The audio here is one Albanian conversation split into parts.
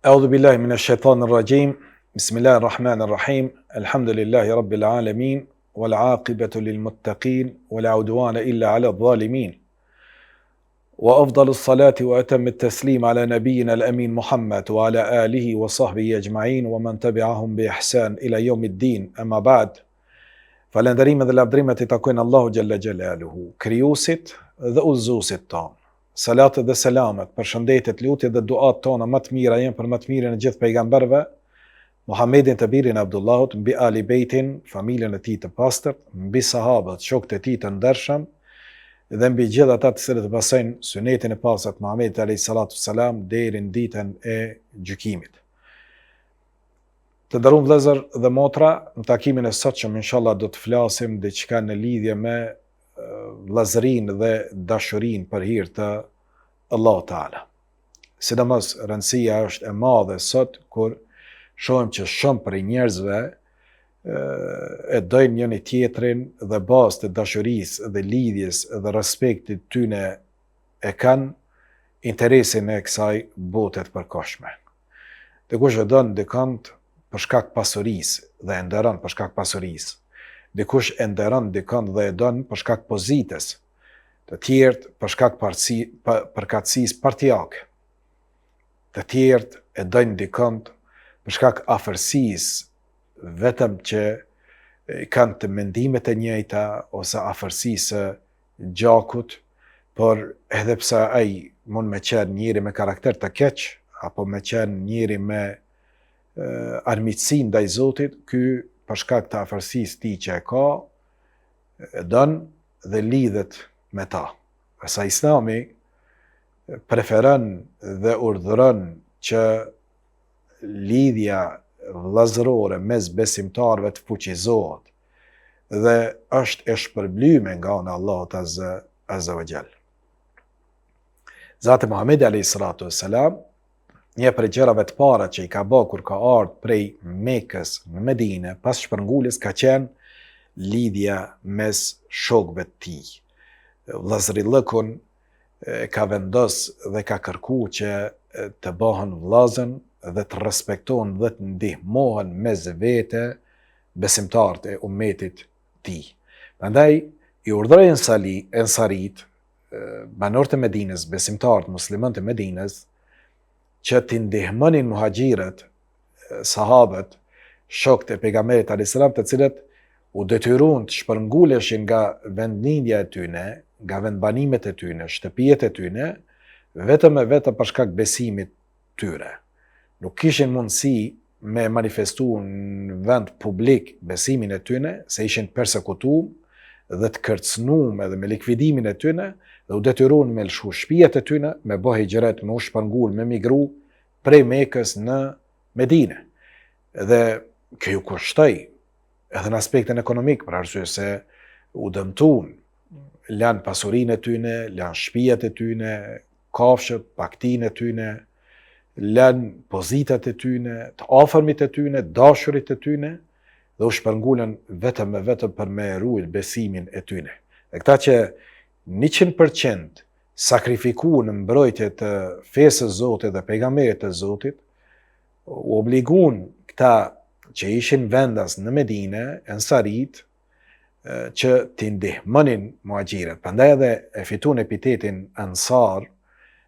أعوذ بالله من الشيطان الرجيم بسم الله الرحمن الرحيم الحمد لله رب العالمين والعاقبة للمتقين ولا عدوان إلا على الظالمين وأفضل الصلاة وأتم التسليم على نبينا الأمين محمد وعلى آله وصحبه أجمعين ومن تبعهم بإحسان إلى يوم الدين أما بعد falënderimet dhe lavdrimet I takojnë Allahu Gjelle Gjelaluhu, krijuesit dhe udhëzuesit tonë. Salatet dhe selamet, përshëndetjet, lutjet dhe duat tona më të mira janë për më të mirën e gjithë pejgamberëve, Muhammedin të birin e Abdullahut, mbi Ali Bejtin, familjen e tij të pastërt, mbi sahabët, shokët e tij të ndershëm, dhe mbi gjithë ata të cilët besojnë sunetin e pastërt Muhammedit alayhis salatu wassalam deri në ditën e gjykimit. Të nderuar vëllezër dhe motra, në takimin e sotshëm inshallah do të flasim diçka në lidhje me vëllazërinë dhe dashurinë për hir të Allahu Teala. Sidomos rëndësia është e madhe sot kur shohim që shumë prej njerëzve e dojnë njëri tjetrin dhe bazë të dashurisë dhe lidhjes dhe respektit tyne e kanë interesin e kësaj bote të përkohshme. Dikush e don dikant për shkak pasurisë dhe e nderon për shkak pasurisë. Dikush e nderon dikant dhe e don për shkak pozitës. Të tjerët për shkak përkatësisë partijake. Të tjerët e dojnë dikant për shkak afërsisë vetëm që kanë të mendimet e njëjta ose afërsisë gjakut, por edhe pse ai mund me qenë njëri me karakter të keq apo me qenë njëri me armiqësi ndaj Zotit, ky për shkak të afërsisë tij që e ka, e don dhe lidhet me ta. Sa Islami preferon dhe urdhëron që lidhja vëllazërore mes besimtarëve të fuqizohet dhe është e shpërblyme nga ana e Allahut azza wa jall. Zati Muhamedi alayhis salatu wassalam, një prej gjërave të para që I ka bërë kur ka ardhur prej Mekës në Medinë pas shpërnguljes ka qenë lidhja mes shokëve të tij. Vëllazërillikun ka vendos dhe ka kërku që të bëhen vëllazën dhe të respektohen dhe të ndihmohen mes vete besimtarët e ummetit tij. Prandaj I urdhëroi ensarit, banorët e Medinës, besimtarët muslimanët e Medinës, që t'i ndihmonin muhaxhirët, sahabët, shokët e pejgamberit alayhis salam, të cilët u detyruan të shpërnguleshin nga vendlindja e tyne, nga vendbanimet e tyne, shtëpijet e tyne, vetëm për shkak besimit tyre. Nuk kishin mundësi me manifestu në vend publik besimin e tyne, se ishin persekutuar dhe të kërcënuar edhe me likvidimin e tyne, dhe u detyruan me lëshu shtëpijet e tyne, me bë hijret, me u shpërngul, me migru prej Mekës në Medinë. Dhe kjo ju kushtoi edhe në aspektin ekonomik, për arsye se u dëmtuan, lanë pasurinë e tyne, lanë shtëpijet e tyne, kafshët, bagtinë e tyne, lanë pozitat e tyne, të afërmit e tyne, dashurit e tyne, dhe u shpërngulën vetëm për me ruajtur besimin e tyne. Dhe këta që 100% sakrifikuan në mbrojtje të fesë së Zotit dhe pejgamberit të Zotit, u obliguan këta që ishin vendas në Medinë, ensarit, që t'i ndihmonin muhaxhirët. Prandaj edhe e fituan epitetin ansar,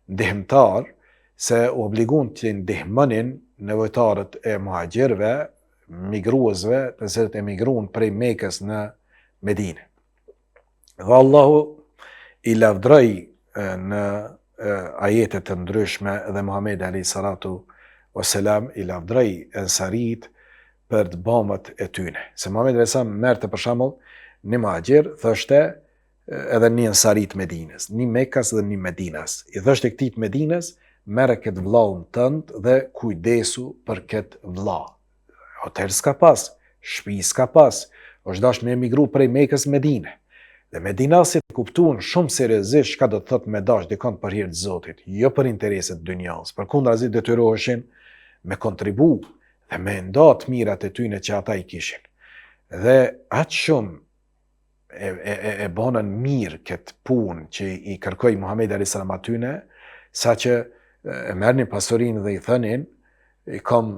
ndihmtar, se u obliguan t'i ndihmonin nevojtarët e muhaxhirëve, migruesve, të cilët emigruan prej Mekës në Medinë. Dhe Allahu I lavdroi në ajetet të ndryshme dhe Muhamedi alayhis salatu wassalam I lavdroi ensarit për të bëmët e tyne. Se Muhamedi alayhis salam merrte për shembull një muhaxhir, thoshte edhe një ensarit Medinës, një Mekës dhe një Medinës. I thoshte këtij të Medinës, merre këtë vllaun tënd dhe kujdesu për këtë vlla. Hotel s'ka pas, shtëpi s'ka pas, është dash me emigru prej Mekës në Medinë. Dhe medinasit kuptuan shumë seriozisht çka do të thotë me dash dikant për hir të Zotit, jo për intereset dynjas. Përkundrazi detyroheshin me kontribu dhe me nda të mirat e tyne që ata I kishin. Dhe aq shumë e bënën mirë këtë punë që I kërkoi Muhamedi alayhis salam atyne, sa që e merrnin pasurinë dhe I thënin, i kam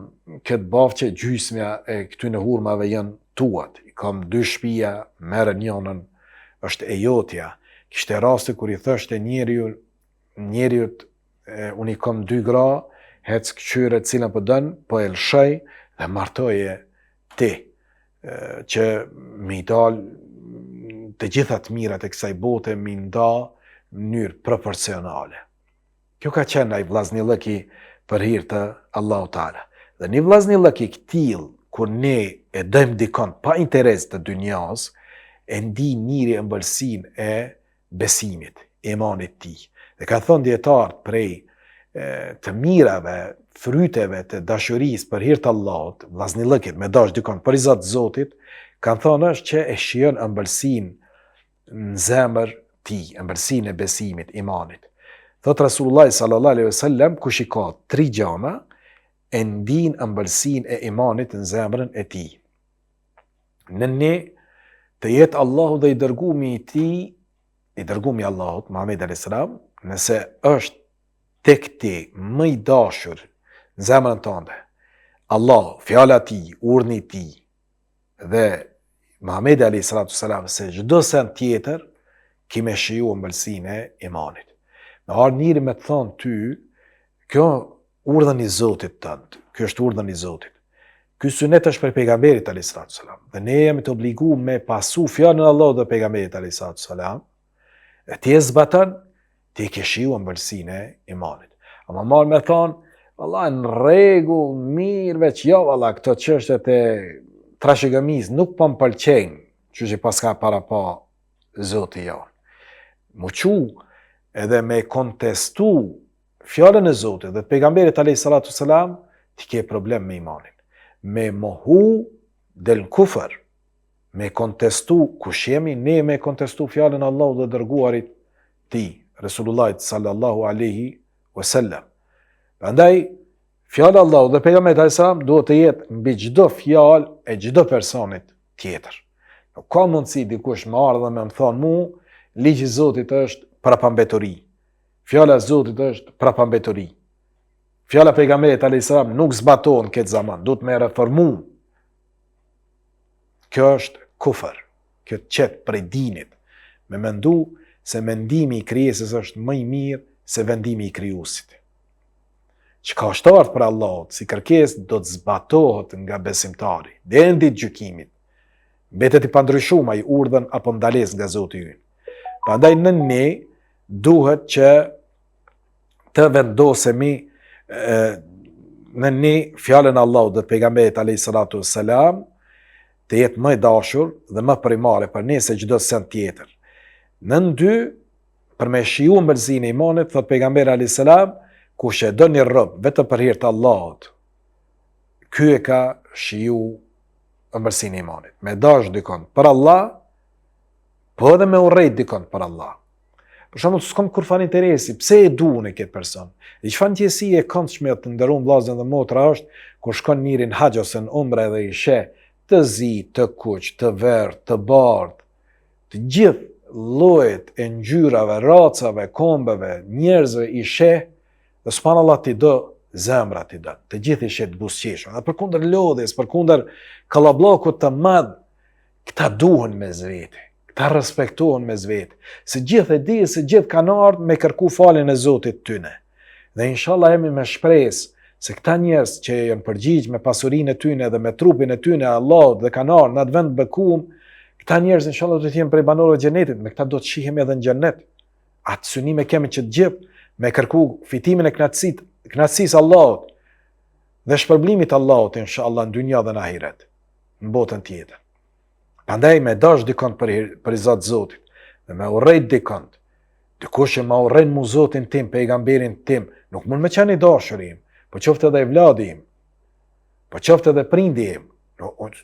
këtë bafqe, gjysmja e këtyne hurmave janë tuat, i kam 2 shtëpia, merë njënën, është e jotja. Kishte raste kur i thështe njeriut, unë i kam 2 gra, hec këqyre cilën për dënë, po e lëshej dhe martoje ti, që mi dal të gjithat mirat e kësaj bote mi nda në mënyrë proporcionale. Kjo ka qenë ai vllaznillëk i për hir të Allahu Teala. Dhe një vllaznillëk i këtill, kur ne e dojmë dikon pa interes të dynjas, e ndi njëri ëmbëlsinë e besimit, imanit tij. Dhe ka thënë dietarët prej të mirave, fryteve të dashurisë për hir të Allahut, vllaznillëkit me dash dikon për izat Zotit, kanë thënë është që e shijon ëmbëlsinë në zemër tij, ëmbëlsinë e besimit, imanit. Thot Rasulullah sallallahu alaihi wasallam, kush i ka 3 gjana, e ndin ëmbëlsinë e imanit në zemrën e tij. Në ne të jetë Allahu dhe i dërgumi i tij, i dërgumi Allahut, Muhammed alayhis salam, nëse është tek ti më i dashur në zemrën tënde, Allah, fjala e tij, urdhni i tij dhe Muhammed alayhis salam, se çdo sen tjetër kime shiju ëmbëlsinë e imanit. Me ardhë njëri me të thonë ty, kjo urdhën i Zotit tëndë, kjo është urdhën i Zotit. Ky sunet është për pejgamberit alayhis salam, dhe ne jemi të obligu me pasu fjalën e Allahut dhe pejgamberit alayhis salam, e ti e zbatan, ti ke shiu ëmbëlsinë e imanit. Ama marrë me thonë, valla në rregull, mirë, veç jo, valla këto çështjet e trashëgëmis nuk po më pëlqejnë, që që paska para pa Zoti jo. Muqu edhe me kontestu fjalën e Zotit dhe pejgamberit alayhis salam, ti ke problem me imanin. Me mohu del kufër, me kontestu kush jemi, ne me kontestu fjalën e Allahut dhe dërguarit ti, Resulullahit sallallahu alaihi wasallam. Prandaj fjala e Allahut dhe pejgamberit alayhis salam duhet të jetë mbi çdo fjalë e çdo personit tjetër. Nuk ka mundësi dikush më ardhë dhe më thonë mu, ligji i Zotit është prapambetori. Fjala e Zotit është prapambetori. Fjala e pejgamberit alayhis salam nuk zbatohet në këtë zaman, duhet me reformu. Kjo është kufër, kjo qet prej dinit. Me mendu se mendimi i krijesës është më i mirë se vendimi i krijuesit. Çka është ardhur për Allahut si kërkesë do të zbatohet nga besimtari deri në ditë gjykimit. Mbetet i pandryshuar ai urdhën apo ndalesë nga Zoti ynë. Prandaj në ne duhet që të vendosemi në ne fjalën e Allahut dhe pejgamberit alayhis salam të jetë më i dashur dhe më primare për ne se çdo sen tjetër. Në dy, për me shiju ëmbëlsinë e imanit, thot pejgamberi alayhis salam, kush e do një rob vetëm për hir të Allahut, ky e ka shiju ëmbëlsinë e imanit. Me dash dikon për Allah, po edhe me urrejt dikon për Allah. Për shembull, s'kam kurfar interesi, pse e duan e këtë person? E çfarë ndjesi e këndshme të nderuar vllazën dhe motra është kur shkon njëri në haxh ose në umre dhe i sheh të zi, të kuq, të verdh, të bardh, të gjithë llojet e ngjyrave, racave, kombeve, njerëzve i sheh, dhe subhanallahu ti do zemra ti do. Të gjithë i sheh të buzëqeshur. Dhe përkundër lodhjes, përkundër kallabllokut të madh, këta duhen me zvete. Ta respektohen me zvete. Se gjithë e di, se gjithë kanë ardhur me kërku faljen e Zotit tyne. Dhe inshallah jemi me shpresë se këta njerëz që janë përgjigj me pasurinë e tyne dhe me trupin e tyne Allahut dhe kanë ardhur në atë vend bekuar, këta njerëz inshallah do të jenë prej banorëve të xhenetit, me këta do të shihemi edhe në xhenet. Atë synime kemi që të gjithë me kërku fitimin e kënaqësisë Allahut dhe shpërblimit Allahut inshallah në dynja dhe në ahiret, në botën tjetër. Prandaj me dash dikon për izat Zotit, dhe me urrejt dikon, dikush që ma urrejn mu Zotin tim, pejgamberin tim, nuk mund me qenë i dashurim, po qoftë edhe i vladi im, po qoftë edhe prindi im,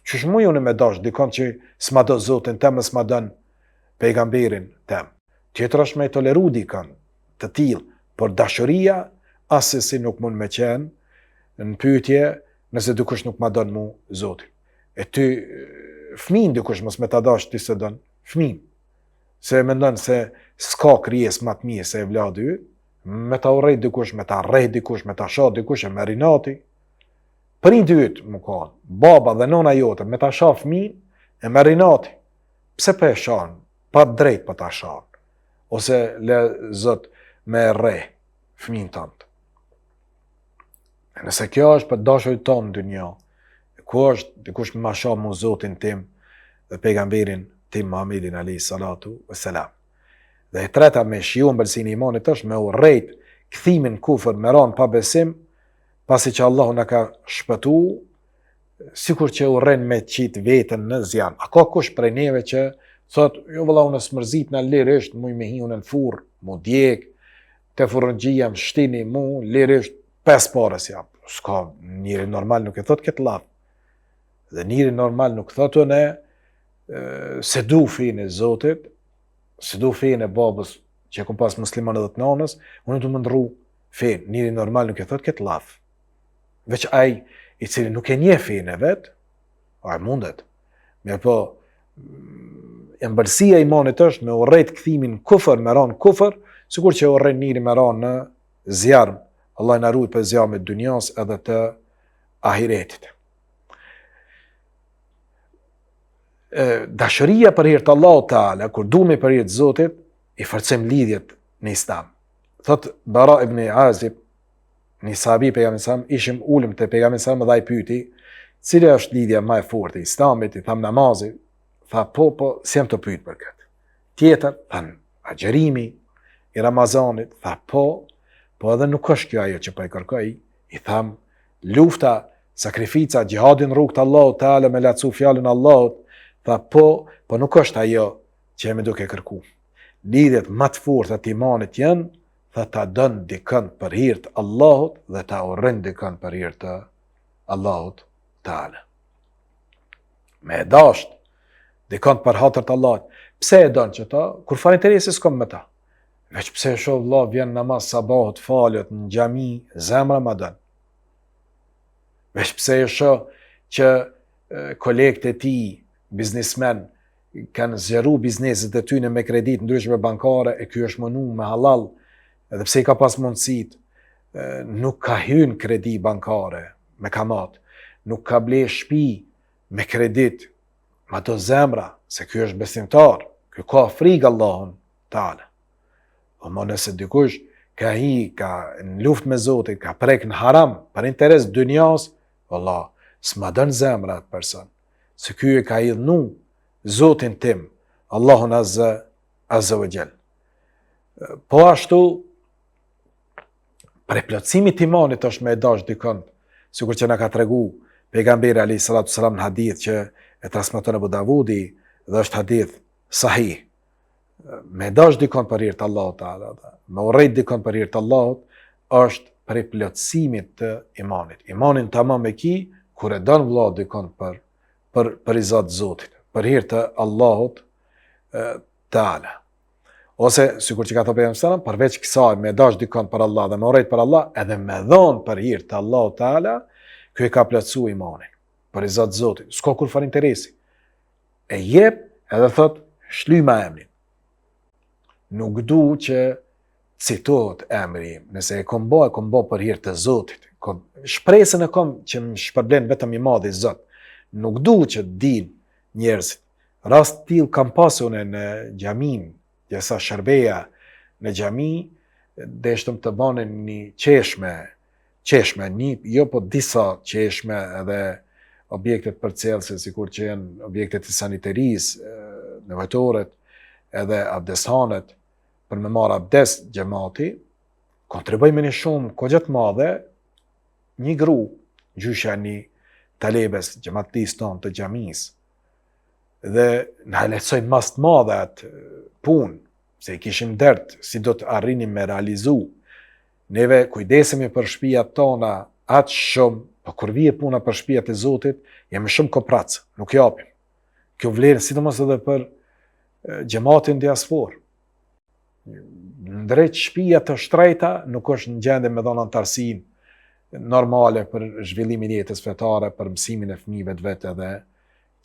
qysh mu jone me dash dikon që s'ma do Zotin tem, s'ma don pejgamberin tem. Tjetër është me toleru dikon të tillë, por dashuria asesi nuk mund me qenë në pyetje nëse dikush nuk ma don mu Zotin. E ty fëmin dikush mos me ta dash ti se don, fëmin. Se mendon se s'ka krijes më të mirë se e vladi yt, me ta urrejt dikush, me ta rrejt dikush, me ta shoh dikush e me rinati. prindi yt më kanë, baba dhe nona jote me ta shoh fëmin e me rinati. Pse po e shohin? Pa drejt po ta shohin. Ose le Zot me rre fëmin tënd. Nëse kjo është për dashurit tonë në dynjë, ku është dikush më shoh mu Zotin tim dhe pejgamberin tim Muhammedin alayhi salatu wassalam. Dhe e treta me shiu mbëlsinë e imanit është me urrejt kthimin kufër me ran pa besim, pasi që Allahu na ka shpëtu, sikur që urren me qit veten në zjarr. A ka kush prej neve që thot, jo valla unë smërzit në lirisht, muj me hi unë në furr, mu djeg, te furrëngjia më shtini mu, lirisht 5 parës jap. S'ka, njëri normal nuk e thot këtë laf. Dhe njëri normal nuk thot unë se du fejnë e Zotit, se du fejnë e babës që e kom pas musliman edhe të nanës, unë du më ndru fejnë. Njëri normal nuk e thot këtë laf. Veç aj i cili nuk e nje fejnë e vetë, aj mundet. Mirë po, embëlsia imanit është me urrejt kthimin kufër, me ranë kufër, sikur që urrejt njëri me ranë në zjarëm. Allah në rujt për zjarëmit dunjas edhe të ahiretit. Dashëria për hir të Allahut Teala, kur duhemi për hir të Zotit, i forcojmë lidhjet në Islam. Thot Bara ibn Azib, një sahabi pejgamberit sa, ishim ulëm te pejgamberi sa dhe ai pyeti, cila është lidhja më e fortë e Islamit? I tham namazi. Tha po, si jam të pyet për këtë. Tjetër, than agjerimi i Ramazanit. Tha po edhe nuk është kjo ajo që po e kërkoj. I tham lufta, sakrifica, gjihadi në rrugt të Allahut Teala me lacu fjalën e Allahut. Tha po nuk është ajo që jemi duke kërku. Lidhjet më të forta të imanit janë, tha ta dën dikën për hir të Allahut dhe ta urren dikën për hir të Allahut Teala. Me dasht dikën për hatër të Allahut. Pse e don që ta? Kur fare interesi s'kam me ta. Veç pse e shoh vëlla vjen namaz sabahut falet në xhami, zemra më don. Veç pse e shoh që kolegët e tij biznesmen kanë zgjeru bizneset e tyre me kredit ndryshme bankare e ky është mënu me halal, edhe pse i ka pas mundësit, nuk ka hyrë kredi bankare me kamat, nuk ka ble shtëpi me kredit, ma do zemra, se ky është besimtar, ky ka frikë Allahun Teala. Ama nëse dikush ka në luftë me Zotin, ka prek në haram për interes dynjas, valla, s'ma dën zemra atë person. Se ky e ka idhnu Zotin tim, Allahun Azza wa Jall. Po ashtu, për plotësimit imanit është me dash dikën, sikur që na ka tregu pejgamberi alayhi salatu sallam në hadith që e transmeton Abu Davudi dhe është hadith sahih. Me dash dikën për hir të Allahut Teala, me urrejt dikën për hir të Allahut është për plotësimit të imanit. Imanin tamam e ki kur e don vëlla dikën për i Zot Zotit, për hir të Allahut Teala. Ose, sikur që ka thënë pejgamberi sallallahu alajhi wasallam, përveç kësaj me dash dikon për Allah dhe me urrejt për Allah, edhe me dhon për hir të Allahut Teala, ky e ka plotësu imanin për i Zot Zotit. S'ka kur fare interesi. E jep edhe thot shlyj me emrin. Nuk du që citohet emri im, nëse e kom bë për hir të Zotit. Shpresën e kom që më shpërblen vetëm i madhi Zot. Nuk du që din njerëzit. Rast till kam pasur në xhamin, jesa shërbeja në xhami, deshtëm të banin një qeshme, jo po disa qeshme edhe objektet përcjellëse, sikur që janë objektet e saniterisë, nevojtoret, edhe abdeshanet, për me marrë abdes xhamati, kontriboj me një shumë kogjet madhe, një gru, gjysha një talebes xhamatis tonë të xhamis, dhe në lehtësojnë mas të madhe atë punë, se i kishim dert, si do të arrinim me realizu. Neve kujdesemi për shtëpiat tona atë shumë, po kur vije puna për shtëpiat e Zotit, jemi shumë kopracë, nuk japim. Kjo vlerë sidomos edhe për xhamatin diaspor. Ndrejt shtëpia të shtrejta nuk është në gjendje me dhënë antarësinë normale për zhvillimin e jetës fetare, për mësimin e fëmijëve të vet edhe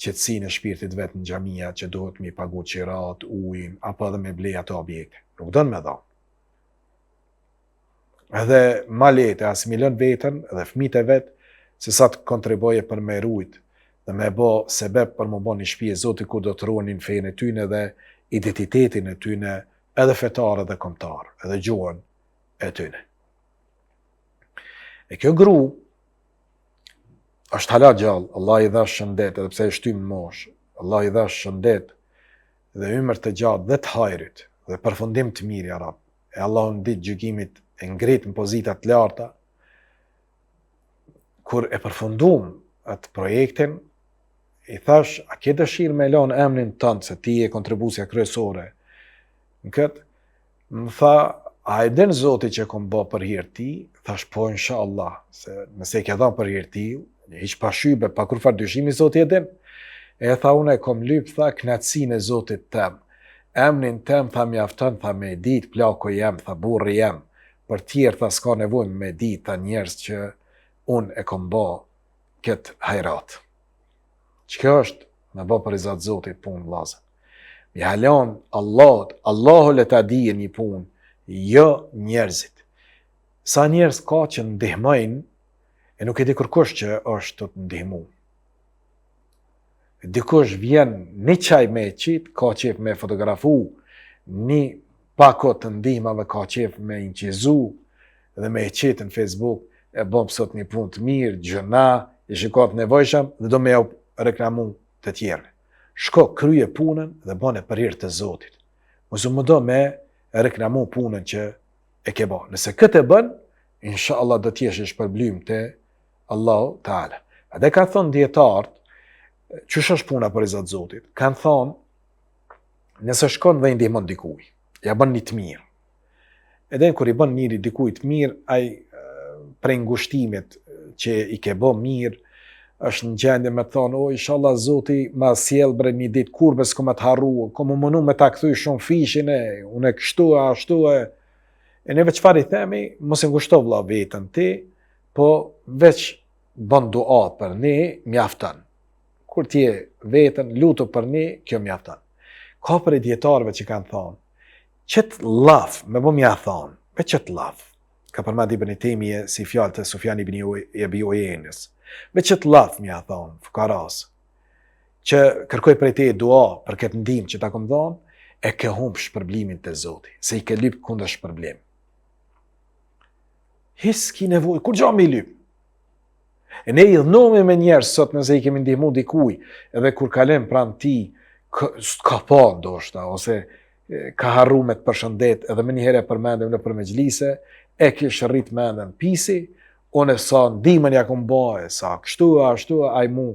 qetësinë e shpirtit vet në xhamia që duhet mi pagu qirat, ujin, apo edhe me blej ato objekte. Nuk dën me dhënë. Edhe ma lehtë asimilon veten edhe fëmijët e vet se sa të kontriboje për me rujt dhe me bo sebeb për më bo një shtëpi e Zotit ku do të ruanin fejnë e tyne dhe identitetin e tyne, edhe fetare dhe kombëtar, edhe gjuhën e tyne. E kjo gru është hala gjallë, Allah i dhash shëndet, edhe pse e shtym mosh, Allah i dhash shëndet dhe ymër të gjatë dhe të hajrit dhe përfundim të mirë ja Rab. E Allah në ditë gjykimit e ngrit në pozitat të larta, kur e përfundum atë projektin, i thash, a ke dëshirë me lanë emrin tënd se ti e kontribusja kryesore në këtë? Më tha, a e den Zoti që kom bë për hir ti? Thash, po inshallah, se nëse e ke dhënë për hir ti, hiç pa shybe, pa kur far dyshimi Zoti e den. E tha, unë e kom lyp, tha, knatësinë e Zotit tem. Emrin tem, tha, mjafton, tha, me dit, plako jem, tha, burri jem. Për tjerë, tha, s'ka nevojë me dit, tha, njerëz që unë e kom bë këtë hajrat. Çka është me bë për izat Zotit punë vllazë? Mi halon Allahu le ta dijë një punë, jo njerëzit. Sa njerëz ka që ndihmojnë e nuk e di kërkush që është të ndihmu. Dikush vjen një qaj me qit, ka qef me fotografu, një pako të ndihmave ka qef me inqizu dhe me qit në Facebook, e bom sot një punë të mirë, gjëna, i shikot nevojshëm dhe do me jau reklamu të tjerë. Shko kryje punën dhe bane për hir të Zotit. Mos u më do me reklamu punën që e ke ba. Nëse këtë e bën, inshallah do t'jesh i shpërblyem te Allahu Teala. A dhe ka thonë dietarët, çush është puna për izat Zotit? Kanë thonë, nëse shkon dhe i ndihmon dikuj, ja bën një të mirë. Edhe kur i bën njëri dikujt të mirë, ai prej ngushtimit që i ke bë mirë, është në gjendje me thonë, o, inshallah Zoti ma sjell bre një ditë kurbe s'ko me të harru, ko më mënu me ta kthy shumë fishin e, unë e kështu e ashtu e. E neve çfarë i themi, mos e ngushto vlla vetën ti, po veç bën dua për ne, mjafton. Kur ti je vetën, lutu për ne, kjo mjafton. Ka për dietarëve që kanë thonë, qët laf, me bë mja thonë, me qët laf, ka përmend Ibn Taymije si fjalë të Sufjan ibn Abi Uyainës. Me qëtë laf, mja thonë, fukaras, që kërkoj prej te dua për këtë ndim që ta kom thonë, e ke humb shpërblimin të Zoti, se i ke lyp kundër shpërblim. Hes ki nevoj, kur gjo me i lyp? E ne i dhënomi me njerës sot nëse i kemi ndihmu dikuj, edhe kur kalem pran ti, ka pa ndoshta, ose ka harru me të përshëndet, edhe me njëherë e përmendem në përmexhlise, e kish rrit mendën pisi, unë sa ndimën ja kom bëhe, sa kështu, ashtu, aj mu,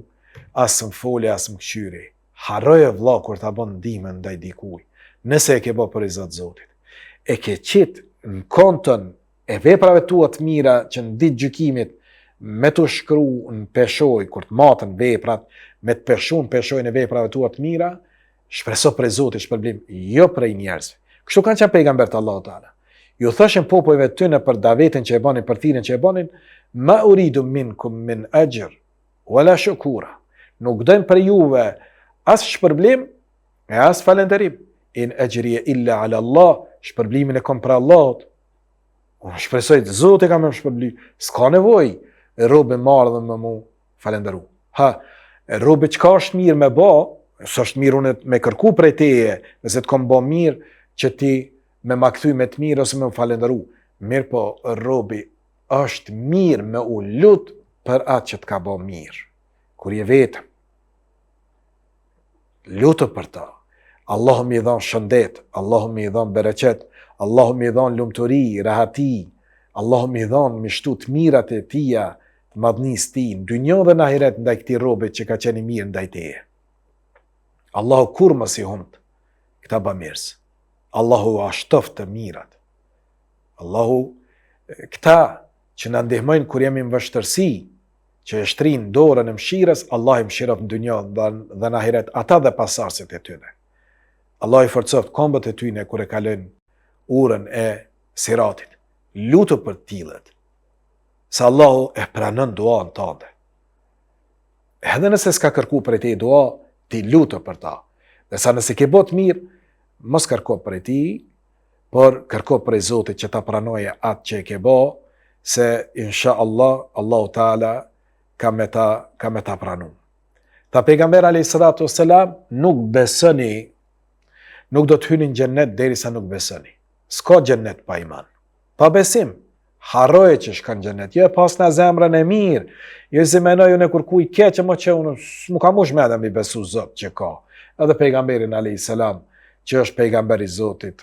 asë më foli, asë më këshyri. Harroje vlla kur ta bën ndimën ndaj dikuj, nëse e ke bë për izat Zotit. E ke qitë në kontën e veprave tua të mira që në ditë gjykimit me të shkru në peshoj, kur të matën veprat, me të peshu në peshojnë e veprave tua të mira, shpreso prej Zotit shpërblim, jo prej njerëzve. Kështu kanë qenë pejgambert Allahu Teala. Ju thëshin popojve tyne për davetin që e banin, për thirrjen që e banin, ma uridu minkum min ajr wala shukura. Nuk dojnë për juve as shpërblim e as falënderim. In ajriya illa ala Allah, shpërblimin e kom për Allahut. Unë shpresoj të Zoti ka më shpërbly. S'ka nevojë e robe marrë dhe me mu falënderu. Ha, e robe çka është mirë me bë, s'është mirë unë me kërku prej teje, nëse të kom bë mirë që ti me ma kthy me të mirë ose me më falënderu. Mirë po, robi është mirë me u lut për atë që të ka bë mirë. Kur je vetëm, lutu për ta. Allahu më i dhon shëndet, Allahu më i dhon bereqet, Allahu më i dhon lumturi, rahati, Allahu më i dhon mishtu të mirat e tia, të madhnisë ti, në dynjë dhe në ahiret ndaj këtij robit që ka qenë mirë ndaj teje. Allahu kur mos i humb këta bamirës. Allahu ashtoft të mirat. Allahu këta që na ndihmojnë kur jemi në vështërsi, që e shtrin dorën e mëshirës, Allah i mëshiroft në dynjë dhe në ahiret ata dhe pasardhësit e tyre. Allah i forcoft kombët e tyre kur e kalojnë urën e siratit. Lutu për tillët, se Allahu e pranon duan tënde. Edhe nëse s'ka kërku për te dua, ti lutu për ta. Dhe sa nëse ke bot mirë, mos kërko për ti, por kërko për Zotit që ta pranoje atë që e ke bo, se insha Allah, Allahu Teala ka me ta pranu. Tha pejgamberi alayhis salatu wassalam, nuk besoni, nuk do të hyni në xhennet derisa nuk besoni. S'ka xhennet pa iman. Pa besim, harroje që shkon në xhennet. Jo pas në zemrën e mirë, jo se menoj unë kur ku i keq më që unë nuk kam mush mendja mi besu Zot që ka. Edhe pejgamberin alayhis salam, që është pejgamberi i Zotit,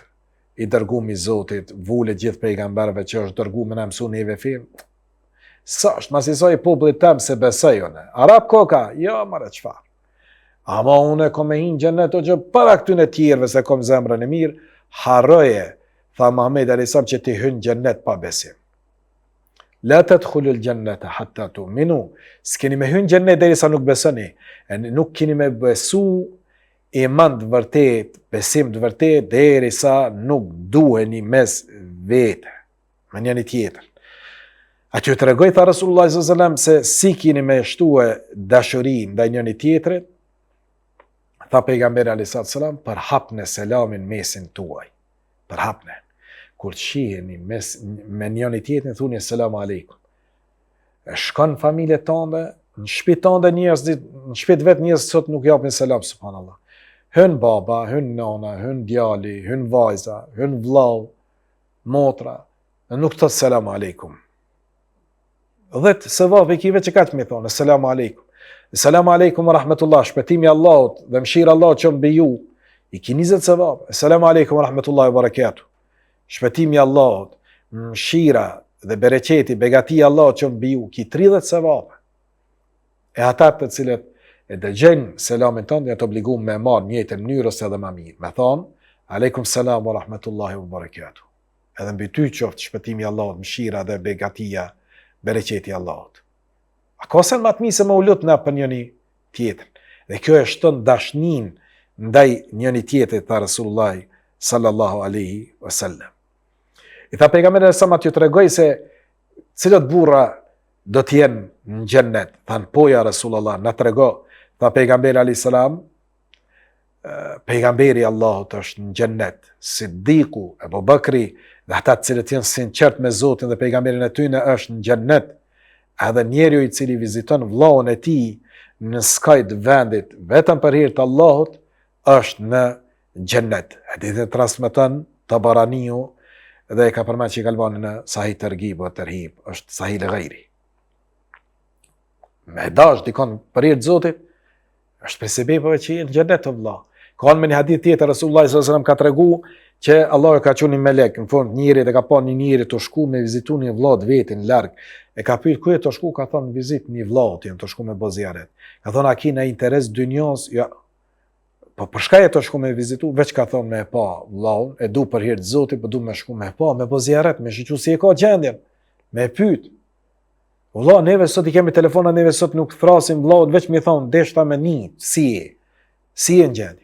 i dërguar i Zotit, vule gjithë pejgamberëve që është dërguar me na mësu neve fe. Sa është masisoj popullit tëm se besoj unë. Arab koka, jo marrë çfarë. Ama unë kom e hinë xhennet o gjë para këtyne tjerëve se kom zemrën e mirë, harroje, tha Muhammed alayhis salam, që ti hyn xhennet pa besim. La tadkhulul jannata hatta tu'minu. S'keni me hyn xhennet derisa nuk besoni. Nuk keni me besu iman të vërtet, besim të vërtet derisa nuk duheni mes vete, me njëri tjetër. Aty të regoj, tha Rasulullah s.a.s. se si kini me shtue dashurin ndaj njëri tjetrit, tha pejgamberi a.s. për hapne selamin mesin tuaj. Për hapne. Kur të shiheni me njëri tjetrin, thuni selamu aleikum. Shkon familje tënde, në shtëpi tënde njerëz, në shtëpi vet njerëz sot nuk japin selam, subhanallah. Hyn baba, hyn nana, hyn djali, hyn vajza, hyn vllau, motra, nuk thot selamu aleikum. Dhe se vapi kive që ka të mi thonë, selamu aleikum. Selamu aleikum wa rahmetullah, shpëtimi Allahut dhe mëshira Allahut që mbi ju, i ki 20 se vapi. Selamu aleikum wa rahmetullah wa barakatuh. Shpëtimi Allahut, mëshira dhe bereqeti, begatia Allahut që mbi ju, ki 30 se vapi. E ata të cilët e dëgjojnë selamin tonë, janë të obliguar me marrë njëjtën mënyrë ose edhe më mirë. Me thonë, aleikum selam wa rahmetullahi wa barakatuh. Edhe mbi ty qoftë shpëtimi Allahut, mëshira dhe begatia, bereqeti Allahut. A ka sen më të mirë se më u lut na për njëri tjetrin. Dhe kjo e shton dashnin ndaj njëri tjetrit, tha Rasulullah sallallahu alaihi wasallam. I tha pejgamberi sa më t'ju tregoj se cilët burra do të jenë në xhennet. Than po ja Rasulullah, na trego. Tha pejgamberi alayhis salam, pejgamberi Allahut është në xhennet, Siddiku, Abu Bakri, dhe ata të cilët janë sinqert me Zotin dhe pejgamberin e tyre është në xhennet. Edhe njeriu i cili viziton vllaun e tij në skajt vendit vetëm për hir të Allahut është në xhennet. Hadithin transmeton Tabaraniu dhe e ka përmendur Sheikh Albani në Sahih Targhib wa Tarhib, është Sahih al-Ghairi. Me dash dikon për hir të Zotit është për sebepeve që në xhennet të vëlla. Ka në një hadith tjetër Rasulullah sallallahu alaihi wasallam ka tregu që Allah e ka qenë një melek, në fund njëri dhe ka pa një njëri të shku me vizitu një vëlla të vetin larg. E ka pyet ku e të shku, ka thonë vizit një vëlla tim, të shku me bo ziaret. Ka thonë a ki në interes dynjos, ja. Po për shkak e të shku me vizitu, veç ka thonë me pa vëllaun, e du për hir të Zotit, po du me shku me pa, me bo ziaret, me shiqu si e ka gjendjen, me pyet. Vëlla, neve sot i kemi telefona, neve sot nuk thrasim vëllaut, veç mi thonë deshta me një, si e në gjendje.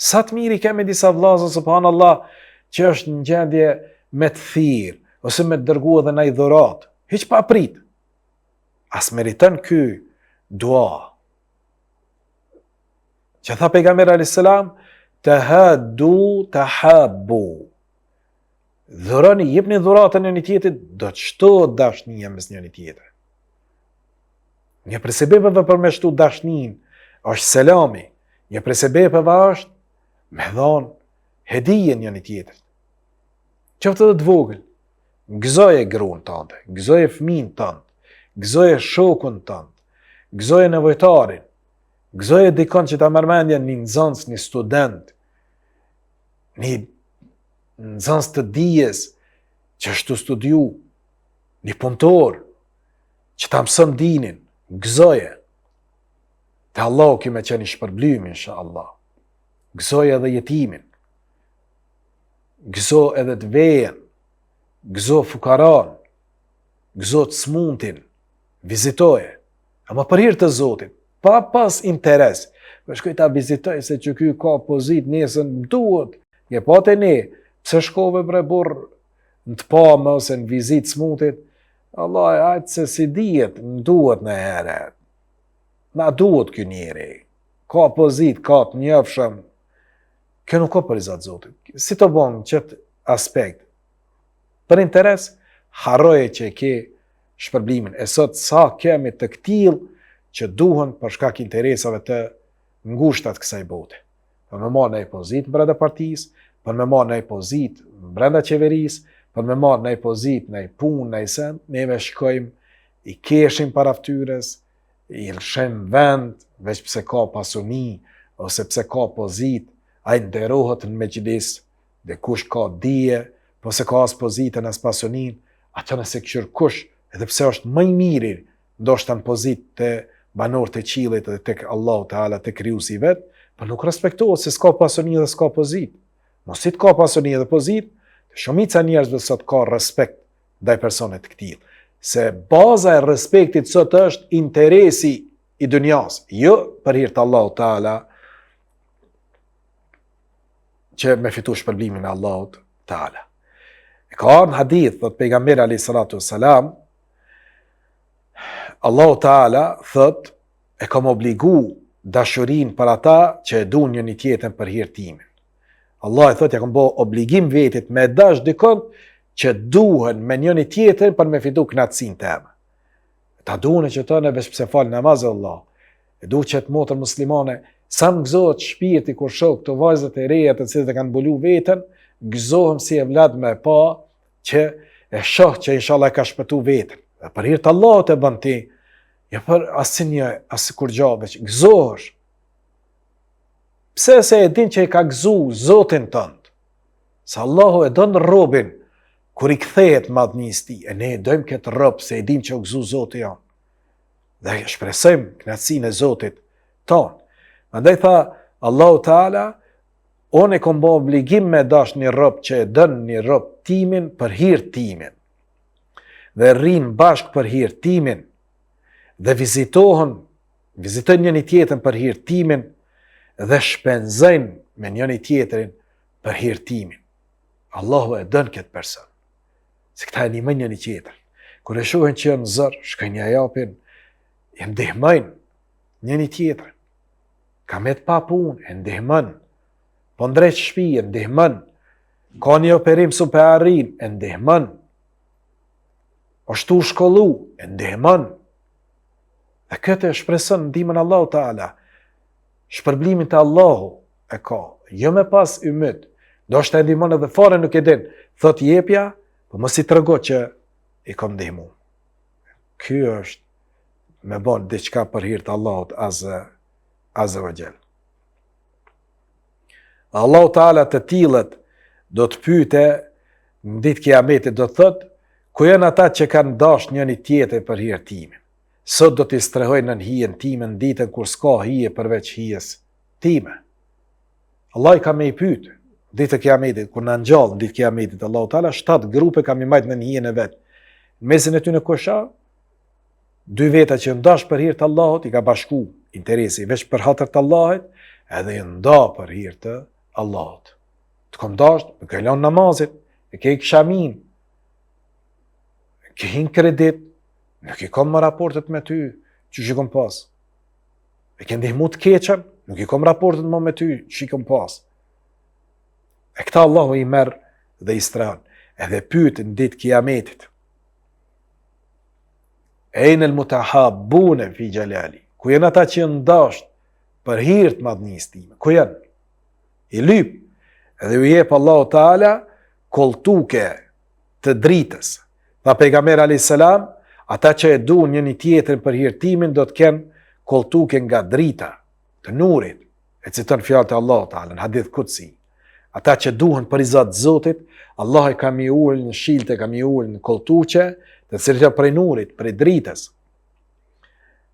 Sa të miri kemi disa vllazë, subhanallah, që është në gjendje me të thirr ose me të dërguar edhe ndaj dhurat, hiç pa prit. As meriton ky dua. Që tha pejgamberi alayhis salam, tahaddu tahabbu. Dhuroni, jepni dhuratën njëri tjetrit, do të shtohet dashnia mes njëri tjetrit. Një prej sebepeve për me shtu dashnin është selami. Një prej sebepeve është me dhonë hedije njëri tjetrit. Qoftë edhe të vogël, gëzoje gruan tënde, gëzoje fëmijën tënd, gëzoje shokun tënd, gëzoje nevojtarin, gëzoje dikon që ta merr mendjen një nxënës, një student, një nxënës të dijes që është të studiu, një punëtor që ta mëson dinin, gëzoje. Te Allahu ki me qenë i shpërblymi, inshallah. Gëzoj edhe jetimin, gëzo edhe të vejen, gëzo fukaran, gëzo të smuntin, vizitoje, ama për hir të Zotit, pa pas interes, për shkoj ta vizitoj se që ky ka pozit nesën duhet, je pa të ne, pse shkove bre burr në të pamë ose në vizit smuntit, Allah, ajtë se si dijet, në duhet në heret, na duhet ky njeri, ka pozit, ka të njëfshëm, kjo nuk ka për i Zatë Zotit. Si të bon qëtë aspekt? Për interes, harroje që ke shpërblimin. E sot sa kemi të ktill që duhen për shkak interesave të ngushtat kësaj bote. Për me marrë në pozit brenda partisë, për me marrë në pozit brenda qeverisë, për me marrë në pozit në punë, në send, neve shkojmë i keshim para fytyrës, i lëshim vend, veç pse ka pasuni, ose pse ka pozit, ai nderohet në mejlis, dhe kush ka dije, po se ka as pozitën as pasunin, atë nëse këshir kush, edhe pse është më i miri, ndoshta në pozit të banor të qilit dhe tek Allahu Teala, tek krijuesi vet, por nuk respektohet se s'ka pasuni dhe s'ka pozit. Mos i të ka pasuni dhe pozit, shumica njerëzve sot ka respekt ndaj personit të këtij. Se baza e respektit sot është interesi i dunjas, jo për hir të Allahut Teala, që me fitu shpërblimin e Allahut Teala. E ka ardhur në hadith, thot pejgamberi alayhi salatu wassalam, Allahu Teala thot, e kam obligu dashurin për ata që e duan njëri tjetrën për hir timin. Allah e thot, ja kam bo obligim vetit me dash dikon që duhen me njëri tjetrën për me fitu knatësinë teme. Ta duhen që të në veç pse fal namaz e Allah. E duhet që të motër muslimane, sa më gëzohet shpirti kur shoh këto vajzat e reja të cilët e kanë mbulu veten, gëzohem si e vlad me pa që e shoh që inshallah e ka shpëtu veten. Dhe për hir të Allahut e bën ti, jo për asnjë kur gjave që gëzohesh. Pse se e din që i ka gëzu Zotin tënd. Se Allahu e don robin kur i kthehet madhnisë tij, e ne e dojmë këtë rob se e dim që u gëzu Zoti jon. Dhe shpresojmë kënaqësinë e Zotit ton. Andaj tha Allahu Teala, unë e kom bë obligim me dash një rob që e dën një rob timin për hir timin. Dhe rrin bashk për hir timin. Dhe vizitojnë njëri tjetrin për hir timin dhe shpenzojnë me njëri tjetrin për hir timin. Allahu e dën këtë person. Se këta e ndihmojnë njëri tjetrin. Kur e shohin që janë zër, shkojnë ja japin, e ndihmojnë njëri tjetrin. Ka me të pa punë, e ndihmën. Po ndreq shtëpi, e ndihmën. Ka një operim su për arrin, e ndihmën. O shtu shkollu, e ndihmën. Dhe këtë e shpresën ndihmën Allahu Teala. Shpërblimin të Allahu e ka. Jo me pas ymit. Do shta e ndihmën edhe fare nuk e din. Thot jepja, po mos i trego që i kom ndihmu. Ky është me bon diçka për hir të Allahut Azza wa Jall. Allahu Teala të tillët do të pyete në ditë kiametit, do të thotë, ku janë ata që kanë dash njëri tjetrin për hir timin? Sot do t'i strehojnë në hijen time në ditën kur s'ka hije përveç hijes time. Allah i ka me i pyet, ditë kiametit, kur na ngjall në ditë kiametit, Allahu Teala 7 grupe ka me majt në hijen e vet. Në mesin e tyre kusha? 2 veta që ndash për hir të Allahut, i ka bashku interesi veç për hatër të Allahut, edhe i nda për hir të Allahut. Të kom dash, më ke lënë namazit, e ke kshamin, ke hin kredit, nuk i kom më raportet me ty, që i kom pas. E ke ndihmu të keqen, nuk i kom raportet më me ty, që i kom pas. E këta Allahu i merr dhe i strehon, edhe pyet në ditë kiametit. Ejnë el mutahabbune fi gjelali. Ku janë ata që janë dasht për hir të madhnisë time? Ku janë? I lyp. Edhe u jep Allahu Teala koltuke të dritës. Tha pejgamberi alayhis salam, ata që e duan njëri tjetrin për hir timin do të kenë koltuke nga drita të nurit. E citon fjalët e Allahu Teala në hadith kutsi. Ata që duhen për izat Zotit, Allah i ka mi ul në shilte, ka mi ul në koltuqe, të cilët janë prej nurit, prej dritës.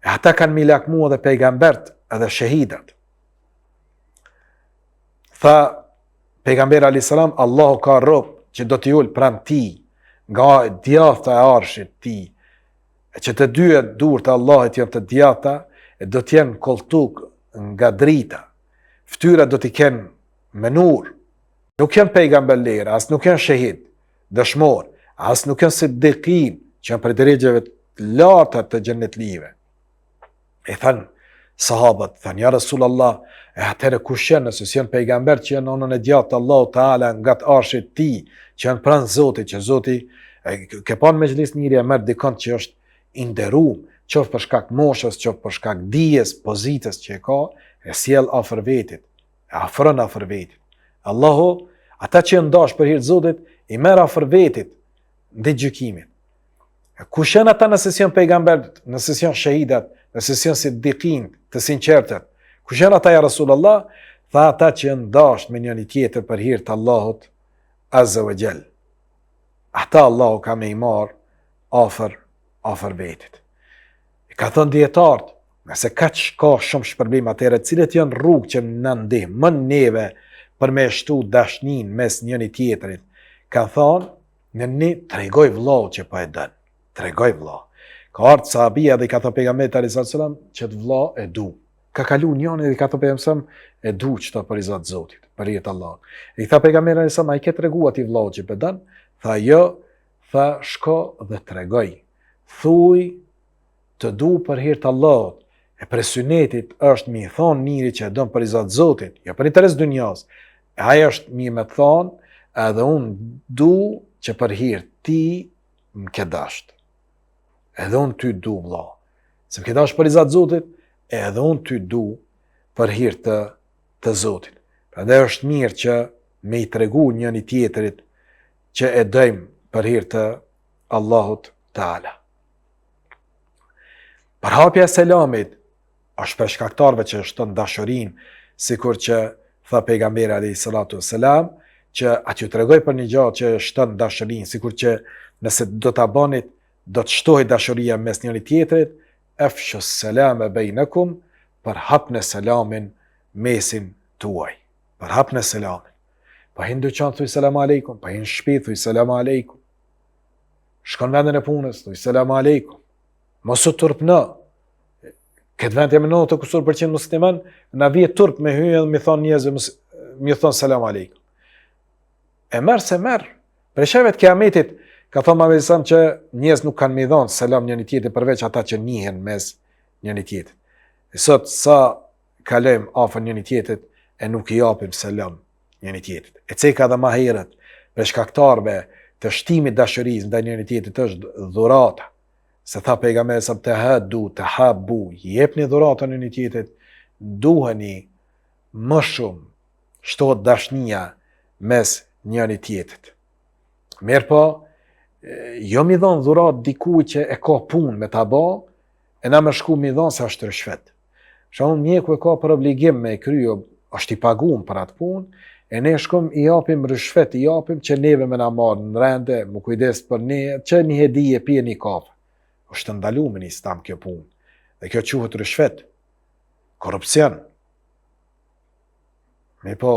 E ata kanë mi lakmu edhe pejgambert, edhe shahidat. Tha pejgamberi alayhis salam, Allahu ka rob që do t'i ul pranë ti, nga djathta e arshit ti, e që të dyja durët e Allahit janë të djathta, e do t'jenë koltuk nga drita. Fytyra do t'i kenë me nur. Nuk janë pejgamber lera, as nuk janë shahid, dëshmor, as nuk janë siddiqin, që janë për drejgjeve të larta të xhenetlive. E thanë sahabët, thanë, ja Rasulallah, e atëre kush janë, nëse janë pejgamber që janë anën e djathtë Allahu Teala nga të arshit ti, që janë pranë Zotit, që Zoti Ke pa në mexhlis njëri e merr dikon që është i nderuar, qoftë për shkak moshës, qoftë për shkak dijes, pozitës që e ka, e sjell afër vetit, e afron afër vetit. Allahu, ata që ndash për hir të Zotit, i merr afër vetit në gjykimin. Kush janë ata nëse janë pejgamberët, nëse janë shahidat, nëse janë siddiqin, të sinqertët? Kush janë ata ja Rasulullah? Tha ata që janë dashur me njëri tjetër për hir të Allahut Azza wa Jall. Ata Allahu ka më i marr afër vetit. I ka thënë dietarët, nëse kaq ka shumë shpërblim atëherë, cilët janë rrugë që na ndihmon neve për me shtu dashnin mes njëri tjetrit? Ka thonë, në ne tregoj vllau që po e dën. Tregoj vllau. Ka ardhur sahabia dhe i ka thënë pejgamberit alayhis salam që të vllau e du. Ka kalu njëri dhe i ka thënë pejgamberi e du çto për izat Zotit, për hir të Allahut. I tha pejgamberi alayhis salam, ai ke treguar ti vllau që po dën? Tha jo, tha shko dhe tregoj. Thuj të du për hir të Allahut. E për sunetit është mi thonë njëri që e don për izat Zotit, jo për interes dunjas. Ai është mi me thonë, edhe unë du që për hir ti më ke dasht. Edhe unë ty du vlla. Se më ke dasht për izat Zotit, edhe unë ty du për hir të Zotit. Prandaj është mirë që me i tregu njëri tjetrit që e dojmë për hir të Allahut Taala. Përhapja e selamit është për shkaktarëve që shton dashurinë, sikur që tha pejgamberi alayhis salatu wassalam, që aty tregoj për një gjë që shton dashurinë, sikur që nëse do ta bënit, do të shtohej dashuria mes njëri tjetrit, afshu salama bainakum, përhapni selamin mesin tuaj. Përhapni selamin. Pa hin dyqan thuj selam aleikum, pa hin shtëpi thuj selam aleikum. Shkon vendin e punës, thuj selam aleikum. Mos u turpno. Këtë vend jam në 90% musliman, na vije turp me hyje dhe mi thon njerëzve, mi thon selam aleikum. E merr se merr. Për shembull të kiametit ka thonë Muhamedi sa që njerëz nuk kanë më dhënë selam njëri tjetrit përveç ata që njihen mes njëri tjetrit. Sot sa kalojmë afër njëri tjetrit e nuk i japim selam njëri tjetrit. E ceka edhe më herët për shkaktarëve të shtimit dashurisë ndaj njëri tjetrit është dhurata. Se tha pejgamberi sa të hadu, të habu, jepni dhuratën njëri tjetrit, duheni më shumë shtohet dashnia mes njëri tjetrit. Mirë po, jo mi dhonë dhurat dikuj që e ka punë me ta ba, e na me shku mi dhonë se është rishvet. Shumë mjeku e ka për obligim me kryo, është i pagun për atë punë, e ne shkum i japim rishvet, i japim që neve me na marë në rende, më kujdes për ne, që një hedije pije një kafe. është ndalu me një islam kjo punë. Dhe kjo quhet rishvet, korupcion. Me po,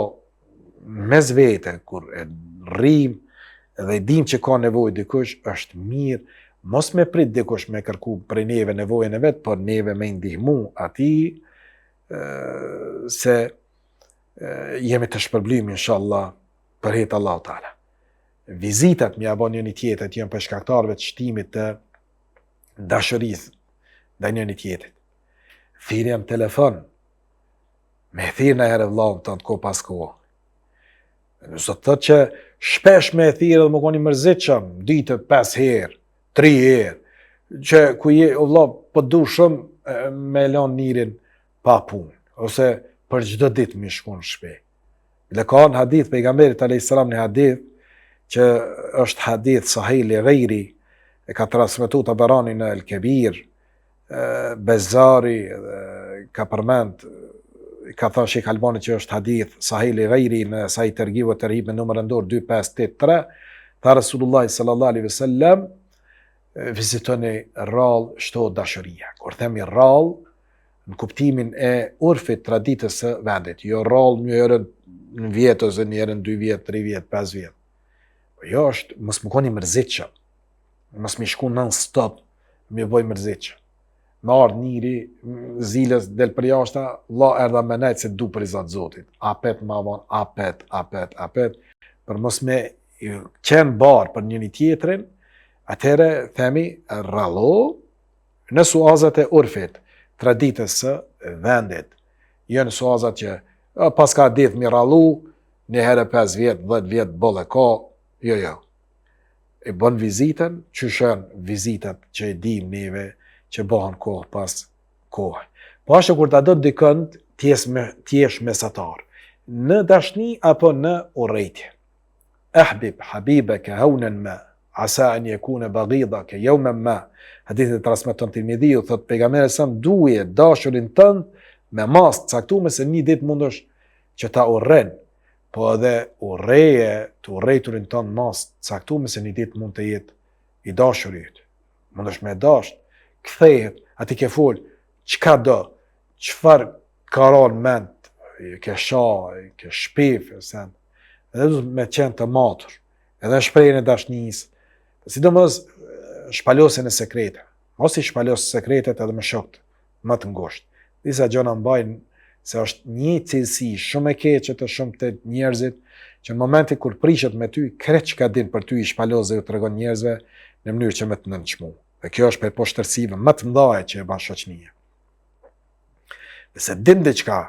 mes vete, kur e rrim dhe dim që ka nevojë dikush, është mirë, mos me prit dikush me kërku prej neve nevojën e vetë, por neve me ndihmu ati, se jemi të shpërblymi, inshallah, për hejtë Allahu Teala. Vizitat me abon njëni tjetët jënë për shkaktarëve të shtimit të dashurisë dhe njëni tjetët. Thirrja në telefon, me thirrë në herë vllahun të ko pas ko. Nëse të thotë që shpesh me thirrë dhe më koni mërzitshëm, ditë 5 herë, 3 herë, që ku je o vllah po du shumë me lënë nirin pa punë, ose për çdo ditë më shkon në shtëpi. Dhe ka në hadith pejgamberit alayhis salam, në hadith që është hadith sahih li ghayri, e ka transmetuar Tabarani në El Kebir, Bezari ka përmend, ka thënë Sheikh Albani që është hadith sahih li ghayri në Sahih Terghib wa Tarhib në numrin dorë 2883, tha Rasulullah sallallahu alaihi wasallam, vizitoni rrallë shtohet dashuria. Kur themi rrallë, në kuptimin e urfit traditës së vendit, jo rrallë një herë në vjet ose një herë në 2 vjet, 3 vjet, 5 vjet. Po jo është, mos më koni mërzitshëm, mos më shku non stop, më bëj mërzitshëm. Me ardh njëri, zilës del për jashta, vlla erdha me nejtë se du për i Zatë Zotit. Apet ma vonë, apet, për mos me qenë barë për njëni tjetrin, atëhere themi rrallo në suazat e urfit, traditës së vendit. Jo në suazat që pas ka ditë mi rrallu, një herë 5 vjet, 10 vjet, bolle ka, jo. e bën vizitën, qyshën vizitat që e dim neve që bëhen kohë pas kohë. Po ashtu kur ta do dikën t'jesh mesatar, në dashni apo në urrejtje. Ahbib habibaka hawnan ma, asa an yakuna baghidaka yawman ma. Hadithi transmeton Tirmidhiu, thot pejgamberi sa duje dashurin tënd me mas caktuar se një ditë mundesh që ta urren, po edhe të urrejturin tënd mas caktuar se një ditë mund të jetë i dashurit. Mundesh me dash, kthehet, aty ke fol, çka do, çfarë ka rënë mend, ke shoh, ke shpif, sen. Edhe du me qenë të matur, edhe shprehjen e dashnisë, sidomos shpalosjen e sekrete. Mos i shpalos sekretet edhe me shokët më të ngushtë. Disa gjëra mbajnë se është një cilësi shumë e keqe të shumë të njerëzit, që në momentin kur prishet me ty, krejt çka din për ty i shpalos dhe u tregon njerëzve në mënyrë që me të nënçmu. Dhe kjo është për poshtërsive më të mëdha që e bën shoqënia. Nëse din diçka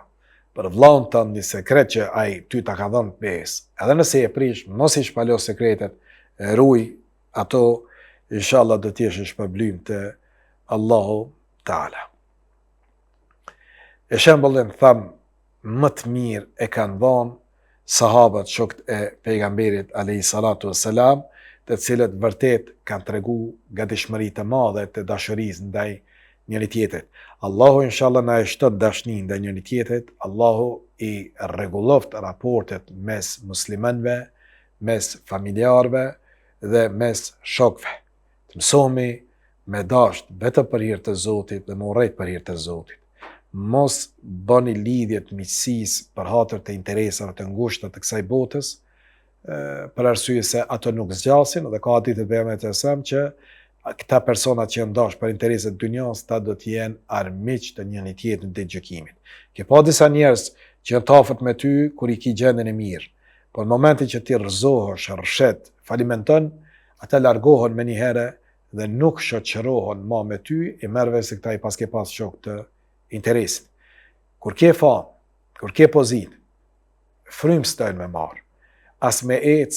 për vllaun tënd, një sekret që ai ty ta ka dhënë pesë, edhe nëse e prish, mos i shpalos sekretet, ruaj ato, inshallah do të jesh i shpërblyer te Allahu Taala. E shembullin tham më të mirë e kanë dhënë sahabët, shokët e pejgamberit alayhi salatu wassalam, të cilët vërtet kanë treguar gatishmëri të madhe të dashurisë ndaj njëri tjetrit. Allahu inshallah na e shton dashnin ndaj njëri tjetrit, Allahu i rregulloft raportet mes muslimanëve, mes familjarëve dhe mes shokëve. Të mësohemi me dash vetëm për hir të Zotit dhe me urrejt për hir të Zotit. Mos bëni lidhje të miqësisë për hatër të interesave të ngushta të kësaj botës, për arsye se ato nuk zgjasin, dhe ka hadithe të pejgamberit që këta persona që janë dash për intereset dynjas, ta do të jenë armiq të njëri tjetrit në ditë gjykimit. Ke pa disa njerëz që janë tafët me ty kur i ki gjendjen e mirë, por në momentin që ti rrëzohesh, rrshet, falimenton, ata largohen me një herë dhe nuk shoqërohen më me ty, i merr vesh se këta i paske pas shok të interesit. Kur ke fam, kur ke pozit, frym s'tojnë me marr. As me ec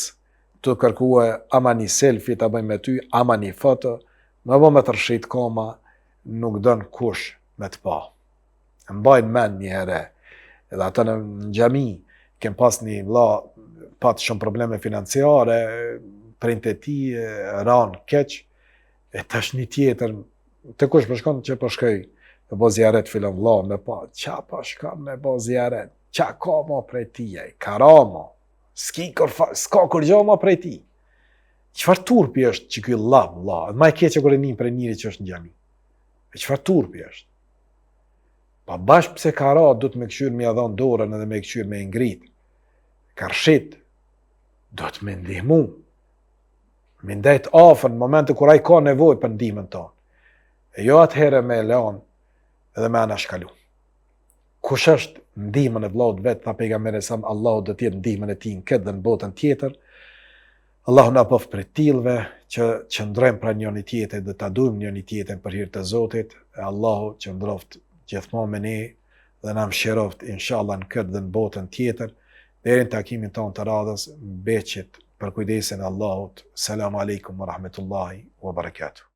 të kërkua ama një selfie të bëjmë me ty, ama një foto, më bë me të rshit koma, nuk dënë kush me të pa. Mbajnë men një herë, edhe atë në xhami, kem pas një vlla, pat shumë probleme financiare, printe e ti, ranë keq, e tash një tjetër, të kush përshkon që përshkoj, me bo zjaret filon vlla, me pa, qa përshkon me bo zjaret, qa ka ma prej tijaj, karama, s'ka kur gjo ma prej ti. Qfar turpi është që kjo vlla, ma e keqe kur e njën për njëri që është në xhami. E qfar turpi është? Pa bashkë pse ka ra, du të me këshyr me adhon dorën edhe me këshyr me ngrit. Karshit, do të me ndihmu. Me ndajt afër në momentin kur ai ka nevojë për ndihmën tonë. E jo atëherë me lanë edhe me anashkalu. Kush është ndihmën e vllaut vet, tha pejgamberi sa Allahu do të jetë ndihmën e tij në këtë dhe në botën tjetër. Allahu na bëf për tillëve që qëndrojmë pranë njëri tjetrit dhe ta duajmë njëri tjetrin për hir të Zotit. Allahu qëndroft gjithmonë me ne dhe na mëshiroft inshallah në këtë dhe në botën tjetër. Deri në takimin tonë të radhës, beqit për kujdesin e Allahut. Selamu alaikum wa rahmetullahi wa barakatuh.